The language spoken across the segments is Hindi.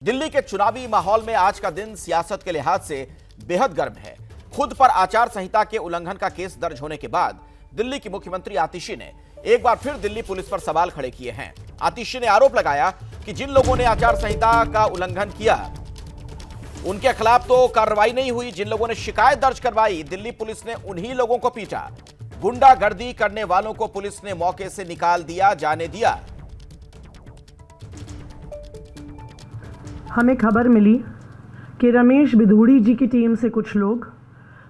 दिल्ली के चुनावी माहौल में आज का दिन सियासत के लिहाज से बेहद गर्म है। खुद पर आचार संहिता के उल्लंघन का केस दर्ज होने के बाद दिल्ली की मुख्यमंत्री आतिशी ने एक बार फिर दिल्ली पुलिस पर सवाल खड़े किए हैं। आतिशी ने आरोप लगाया कि जिन लोगों ने आचार संहिता का उल्लंघन किया उनके खिलाफ तो कार्रवाई नहीं हुई, जिन लोगों ने शिकायत दर्ज करवाई दिल्ली पुलिस ने उन्हीं लोगों को पीटा। गुंडागर्दी करने वालों को पुलिस ने मौके से निकाल दिया, जाने दिया। हमें खबर मिली कि रमेश बिधूड़ी जी की टीम से कुछ लोग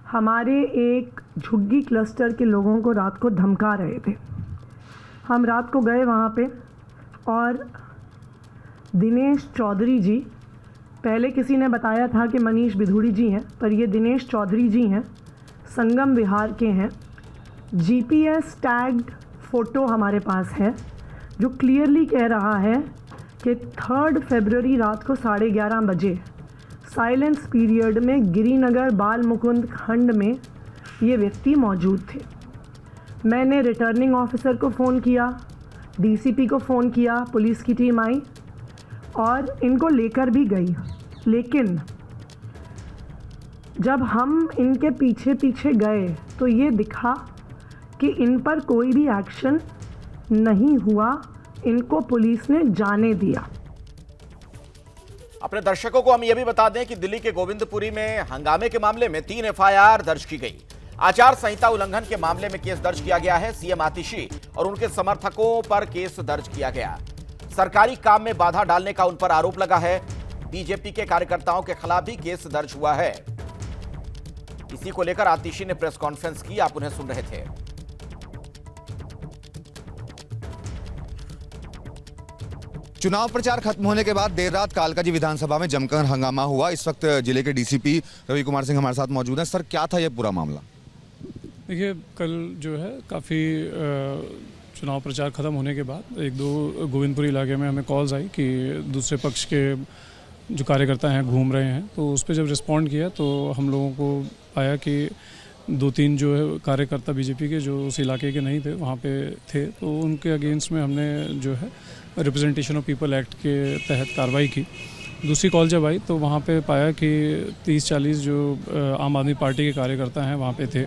हमारे एक झुग्गी क्लस्टर के लोगों को रात को धमका रहे थे। हम रात को गए वहाँ पे और दिनेश चौधरी जी, पहले किसी ने बताया था कि मनीष बिधूड़ी जी हैं, पर ये दिनेश चौधरी जी हैं, संगम विहार के हैं। जीपीएस टैग्ड फ़ोटो हमारे पास है जो क्लियरली कह रहा है कि 3 फरवरी रात को 11:30 बजे साइलेंस पीरियड में गिरिनगर बाल मुकुंद खंड में ये व्यक्ति मौजूद थे। मैंने रिटर्निंग ऑफिसर को फ़ोन किया, डीसीपी को फ़ोन किया, पुलिस की टीम आई और इनको लेकर भी गई। लेकिन जब हम इनके पीछे पीछे गए तो ये दिखा कि इन पर कोई भी एक्शन नहीं हुआ, इनको पुलिस ने जाने दिया। अपने दर्शकों को हम यह भी बता दें कि दिल्ली के गोविंदपुरी में हंगामे के मामले में 3 एफआईआर दर्ज की गई। आचार संहिता उल्लंघन के मामले में केस दर्ज किया गया है। सीएम आतिशी और उनके समर्थकों पर केस दर्ज किया गया। सरकारी काम में बाधा डालने का उन पर आरोप लगा है। बीजेपी के कार्यकर्ताओं के खिलाफ भी केस दर्ज हुआ है। इसी को लेकर आतिशी ने प्रेस कॉन्फ्रेंस की, आप उन्हें सुन रहे थे। चुनाव प्रचार खत्म होने के बाद देर रात कालकाजी विधानसभा में जमकर हंगामा हुआ। इस वक्त जिले के डीसीपी रवि कुमार सिंह हमारे साथ मौजूद हैं। सर, क्या था ये पूरा मामला? देखिए, कल जो है काफ़ी चुनाव प्रचार ख़त्म होने के बाद 1-2 गोविंदपुरी इलाके में हमें कॉल्स आई कि दूसरे पक्ष के जो कार्यकर्ता हैं घूम रहे हैं। तो उस पर जब रिस्पॉन्ड किया तो हम लोगों को आया कि 2-3 जो है कार्यकर्ता बीजेपी के जो उस इलाके के नहीं थे वहाँ पे थे, तो उनके अगेंस्ट में हमने जो है रिप्रेजेंटेशन ऑफ पीपल एक्ट के तहत कार्रवाई की। दूसरी कॉल जब आई तो वहाँ पे पाया कि 30-40 जो आम आदमी पार्टी के कार्यकर्ता हैं वहाँ पे थे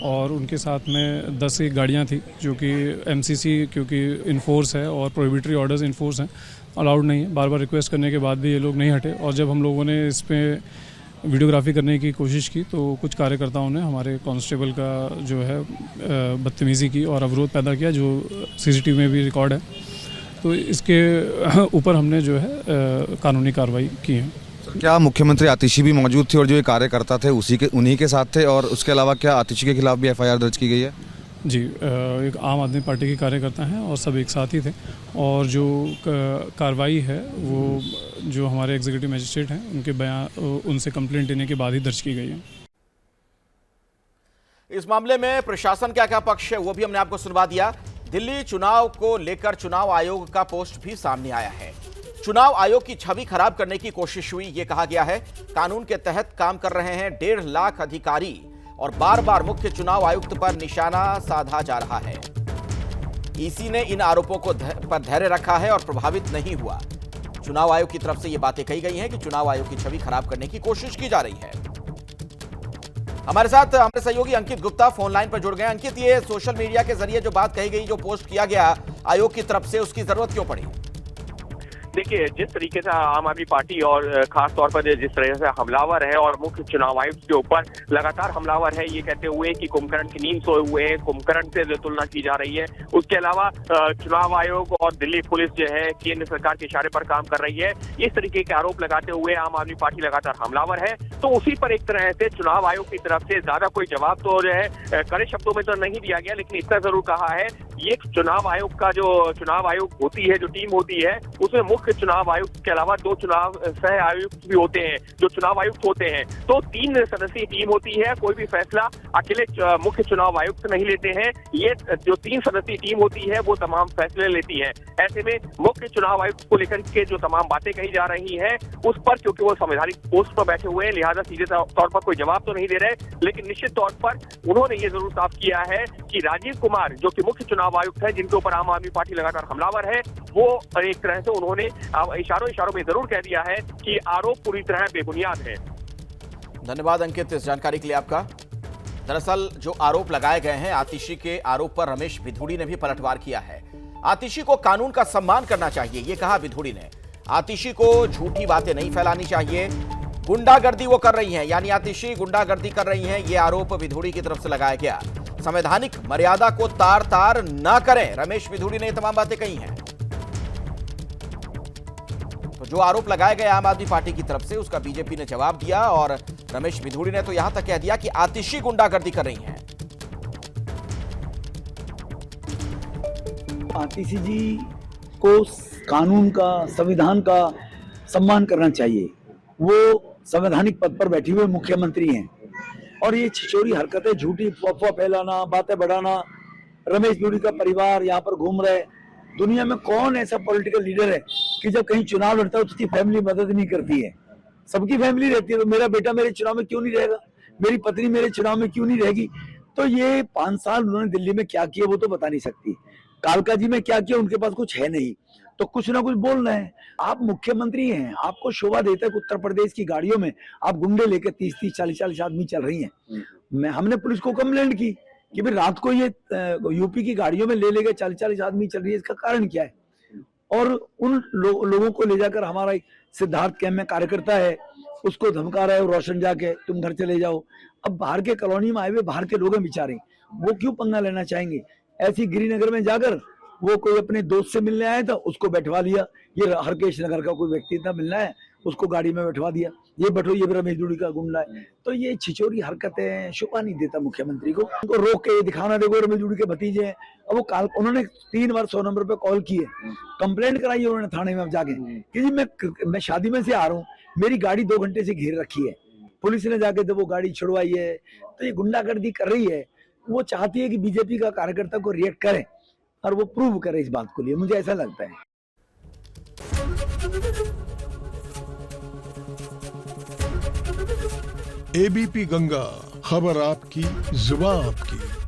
और उनके साथ में 10 एक गाड़ियाँ थी जो कि एमसीसी क्योंकि इन्फोर्स है और प्रोहिबिटरी ऑर्डर्स इन्फोर्स हैं, अलाउड नहीं है। बार बार रिक्वेस्ट करने के बाद भी ये लोग नहीं हटे और जब हम लोगों ने इस पर वीडियोग्राफी करने की कोशिश की तो कुछ कार्यकर्ताओं ने हमारे कांस्टेबल का जो है बदतमीज़ी की और अवरोध पैदा किया, जो सीसीटीवी में भी रिकॉर्ड है। तो इसके ऊपर हमने जो है कानूनी कार्रवाई की है। क्या मुख्यमंत्री आतिशी भी मौजूद थे और जो ये कार्यकर्ता थे उन्हीं के साथ थे, और उसके अलावा क्या आतिशी के खिलाफ भी एफआईआर दर्ज की गई है? जी, एक आम आदमी पार्टी के कार्यकर्ता हैं और सब एक साथ ही थे और जो कार्रवाई है वो जो हमारे एग्जीक्यूटिव मजिस्ट्रेट हैं उनके बयान उनसे कंप्लेंट लेने के बाद ही दर्ज की गई है। इस मामले में प्रशासन क्या क्या पक्ष है वो भी हमने आपको सुनवा दिया। दिल्ली चुनाव को लेकर चुनाव आयोग का पोस्ट भी सामने आया है। चुनाव आयोग की छवि खराब करने की कोशिश हुई, ये कहा गया है। कानून के तहत काम कर रहे हैं 1.5 लाख अधिकारी और बार बार मुख्य चुनाव आयुक्त पर निशाना साधा जा रहा है। ईसी ने इन आरोपों को पर धैर्य रखा है और प्रभावित नहीं हुआ। चुनाव आयोग की तरफ से ये बातें कही गई हैं कि चुनाव आयोग की छवि खराब करने की कोशिश की जा रही है। हमारे साथ हमारे सहयोगी अंकित गुप्ता फोन लाइन पर जुड़ गए। अंकित, ये सोशल मीडिया के जरिए जो बात कही गई, जो पोस्ट किया गया आयोग की तरफ से, उसकी जरूरत क्यों पड़ी? देखिए, जिस तरीके से आम आदमी पार्टी और खास तौर पर जिस तरह से हमलावर है और मुख्य चुनाव आयुक्त के ऊपर लगातार हमलावर है, ये कहते हुए कि कुंभकर्ण की नींद सोए हुए हैं, कुंभकर्ण से तुलना की जा रही है। उसके अलावा चुनाव आयोग और दिल्ली पुलिस जो है केंद्र सरकार के इशारे पर काम कर रही है, इस तरीके के आरोप लगाते हुए आम आदमी पार्टी लगातार हमलावर है। तो उसी पर एक तरह से चुनाव आयोग की तरफ से ज्यादा कोई जवाब तो जो है कड़े शब्दों में तो नहीं दिया गया, लेकिन इतना जरूर कहा है ये चुनाव आयोग का जो चुनाव आयोग होती है, जो टीम होती है, उसमें मुख्य चुनाव आयुक्त के अलावा 2 चुनाव सह आयुक्त भी होते हैं जो चुनाव आयुक्त होते हैं। तो 3 सदस्यीय टीम होती है। कोई भी फैसला अकेले मुख्य चुनाव आयुक्त नहीं लेते हैं, ये जो 3 सदस्यीय टीम होती है वो तमाम फैसले लेती है। ऐसे में मुख्य चुनाव आयुक्त को लेकर के जो तमाम बातें कही जा रही हैं उस पर, क्योंकि वो संवैधानिक पोस्ट पर बैठे हुए हैं, लिहाजा सीधे तौर पर कोई जवाब तो नहीं दे रहे, लेकिन निश्चित तौर पर उन्होंने ये जरूर साफ किया है कि राजीव कुमार जो कि मुख्य चुनाव चुनाव आयुक्त है जिनके ऊपर आम आदमी पार्टी लगातार हमलावर है, वो एक तरह से उन्होंने इशारों में जरूर कह दिया है कि आरोप पूरी तरह बेबुनियाद है। धन्यवाद अंकित इस जानकारी के लिए आपका। दरअसल जो आरोप लगाए गए हैं, आतिशी के आरोप पर रमेश भिधुड़ी ने भी पलटवार किया है। आतिशी को कानून का सम्मान करना चाहिए, ये कहा भिधुड़ी ने। आतिशी को झूठी बातें नहीं फैलानी चाहिए। गुंडागर्दी वो कर रही हैं, यानी आतिशी गुंडागर्दी कर रही हैं, ये आरोप भिधुड़ी की तरफ से लगाया गया। संवैधानिक मर्यादा को तार तार न करें, रमेश भिधुड़ी ने ये तमाम बातें कही हैं। तो जो आरोप लगाए गए आम आदमी पार्टी की तरफ से, उसका बीजेपी ने जवाब दिया और रमेश भिधुड़ी ने तो यहां तक कह दिया कि आतिशी गुंडागर्दी कर रही हैं। आतिशी जी को कानून का, संविधान का सम्मान करना चाहिए। वो संवैधानिक पद पर बैठे हुए मुख्यमंत्री हैं और ये छिछोरी हरकतें, झूठी अफवाह फैलाना, बातें बढ़ाना, रमेश भिधुड़ी का परिवार यहाँ पर घूम रहे। दुनिया में कौन ऐसा पॉलिटिकल लीडर है कि जब कहीं चुनाव लड़ता है तो उसकी फैमिली मदद नहीं करती है? सबकी फैमिली रहती है। तो मेरा बेटा मेरे चुनाव में क्यों नहीं रहेगा, मेरी पत्नी मेरे चुनाव में क्यों नहीं रहेगी? तो ये 5 साल उन्होंने दिल्ली में क्या किया वो तो बता नहीं सकती। कालका जी में क्या किया, उनके पास कुछ है नहीं, तो कुछ ना कुछ बोलना है। आप मुख्यमंत्री हैं, आपको शोभा देता है कि उत्तर प्रदेश की गाड़ियों में आप गुंडे लेकर 30-30, 40-40 आदमी चल रही हैं। हमने पुलिस को कंप्लेंट की कि भाई रात को ये यूपी की गाड़ियों में ले लेकर 40-40 आदमी चल रही है, इसका कारण क्या है? और उन लोगों को ले जाकर हमारा एक सिद्धार्थ कैंप में कार्यकर्ता है, उसको धमका रहा है रोशन जाके, तुम घर चले जाओ। अब बाहर के कॉलोनी में आए हुए बाहर के लोग हैं बेचारे, वो क्यों पंगा लेना चाहेंगे? ऐसी गिरिनगर में जाकर वो कोई अपने दोस्त से मिलने आया था, उसको बैठवा लिया। ये हरकेश नगर का कोई व्यक्ति था, मिलना है, उसको गाड़ी में बैठवा दिया। ये बैठो, ये रमेश भिधुड़ी का गुंडा है। तो ये छिछोरी हरकतें शोभा नहीं देता मुख्यमंत्री को। उनको रोक के दिखाना, देखो रमेश भिधुड़ी के भतीजे हैं। अब वो उन्होंने 3 बार 100 नंबर पे कॉल किए, कंप्लेंट कराई उन्होंने थाने में जाके कि जी मैं शादी में से आ रहा हूँ, मेरी गाड़ी 2 घंटे से घेर रखी है। पुलिस ने जाके जब वो गाड़ी छुड़वाई है, तो ये गुंडागर्दी कर रही है। वो चाहती है कि बीजेपी का कार्यकर्ता को रिएक्ट करे और वो प्रूव करे इस बात को लिए, मुझे ऐसा लगता है। एबीपी गंगा, खबर आपकी, जुबान आपकी।